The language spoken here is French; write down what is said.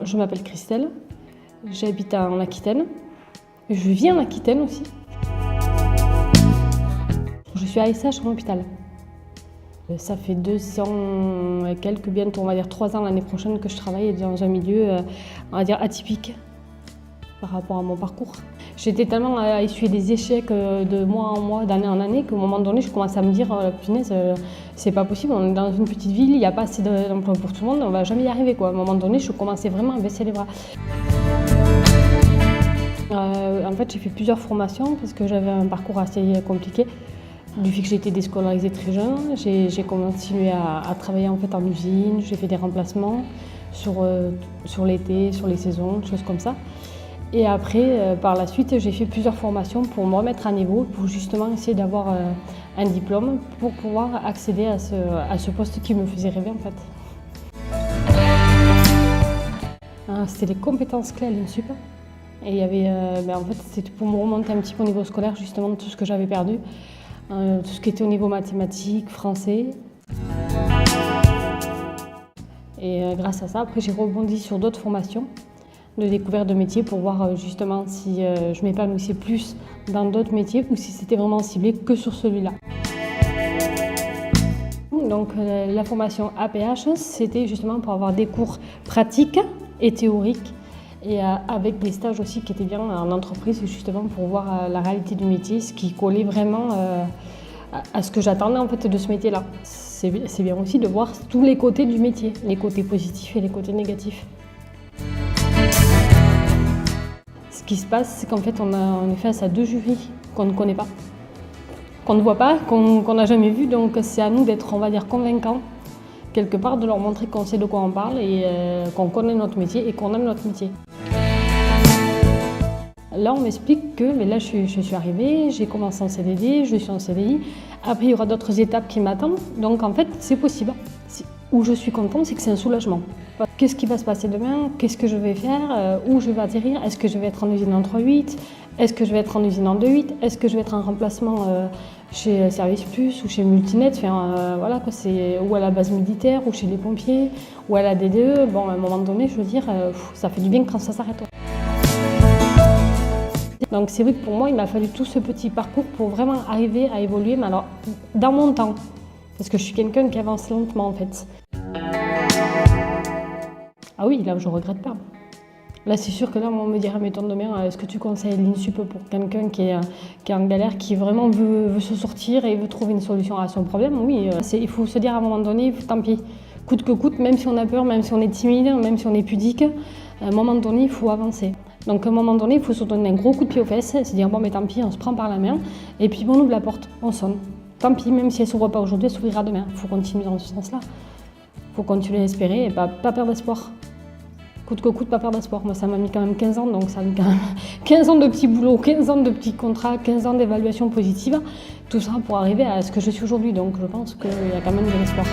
Je m'appelle Christelle, j'habite en Aquitaine, je vis en Aquitaine aussi. Je suis ASH en hôpital. Ça fait 2 ans et quelques, bientôt on va dire 3 ans l'année prochaine que je travaille dans un milieu, on va dire atypique par rapport à mon parcours. J'étais tellement à essuyer des échecs de mois en mois, d'année en année, qu'à un moment donné, je commence à me dire punaise, c'est pas possible, on est dans une petite ville, il n'y a pas assez d'emplois pour tout le monde, on va jamais y arriver, quoi. À un moment donné, je commençais vraiment à baisser les bras. En fait, j'ai fait plusieurs formations parce que j'avais un parcours assez compliqué. Du fait que j'ai été déscolarisée très jeune, j'ai continué à travailler en fait en usine, j'ai fait des remplacements sur l'été, sur les saisons, des choses comme ça. Et après, par la suite, j'ai fait plusieurs formations pour me remettre à niveau, pour justement essayer d'avoir un diplôme pour pouvoir accéder à ce poste qui me faisait rêver en fait. C'était les compétences clés à l'INSUP. Et il y avait, en fait, c'était pour me remonter un petit peu au niveau scolaire, justement, de tout ce que j'avais perdu. Tout ce qui était au niveau mathématiques, français. Et grâce à ça, après, j'ai rebondi sur d'autres formations de découverte de métiers pour voir justement si je m'épanouissais plus dans d'autres métiers ou si c'était vraiment ciblé que sur celui-là. Donc la formation APH, c'était justement pour avoir des cours pratiques et théoriques et avec des stages aussi qui étaient bien en entreprise justement pour voir la réalité du métier, ce qui collait vraiment à ce que j'attendais en fait de ce métier-là. C'est bien aussi de voir tous les côtés du métier, les côtés positifs et les côtés négatifs. Ce qui se passe, c'est qu'en fait, on est face à 2 jurys qu'on ne connaît pas, qu'on ne voit pas, qu'on n'a jamais vu. Donc, c'est à nous d'être, on va dire, convaincants, quelque part, de leur montrer qu'on sait de quoi on parle et qu'on connaît notre métier et qu'on aime notre métier. Là, on m'explique que mais là, je suis arrivée, j'ai commencé en CDD, je suis en CDI. Après, il y aura d'autres étapes qui m'attendent. Donc, en fait, c'est possible. Où je suis contente, c'est que c'est un soulagement. Qu'est-ce qui va se passer demain? Qu'est-ce que je vais faire? Où je vais atterrir? Est-ce que je vais être en usine en 3-8? Est-ce que je vais être en usine en 2-8? Est-ce que je vais être en remplacement chez Service Plus ou chez Multinet? Enfin, voilà, quoi, ou à la base militaire, ou chez les pompiers, ou à la DDE. Bon, à un moment donné, je veux dire, ça fait du bien quand ça s'arrête. Donc c'est vrai que pour moi, il m'a fallu tout ce petit parcours pour vraiment arriver à évoluer, mais alors dans mon temps. Parce que je suis quelqu'un qui avance lentement en fait. Ah oui, là je regrette pas. Là c'est sûr que là on me dirait, mais ton demain, est-ce que tu conseilles l'INSUP pour quelqu'un qui est en galère, qui vraiment veut se sortir et veut trouver une solution à son problème? Oui, il faut se dire à un moment donné, tant pis, coûte que coûte, même si on a peur, même si on est timide, même si on est pudique, à un moment donné il faut avancer. Donc à un moment donné, il faut se donner un gros coup de pied aux fesses, se dire bon mais tant pis, on se prend par la main, et puis on ouvre la porte, on sonne. Tant pis, même si elle ne s'ouvre pas aujourd'hui, elle s'ouvrira demain. Il faut continuer dans ce sens-là. Il faut continuer à espérer et pas perdre espoir. Coûte que coûte, pas perdre espoir. Moi, ça m'a mis quand même 15 ans, donc ça a mis quand même 15 ans de petits boulots, 15 ans de petits contrats, 15 ans d'évaluation positive. Tout ça pour arriver à ce que je suis aujourd'hui. Donc je pense qu'il y a quand même de l'espoir.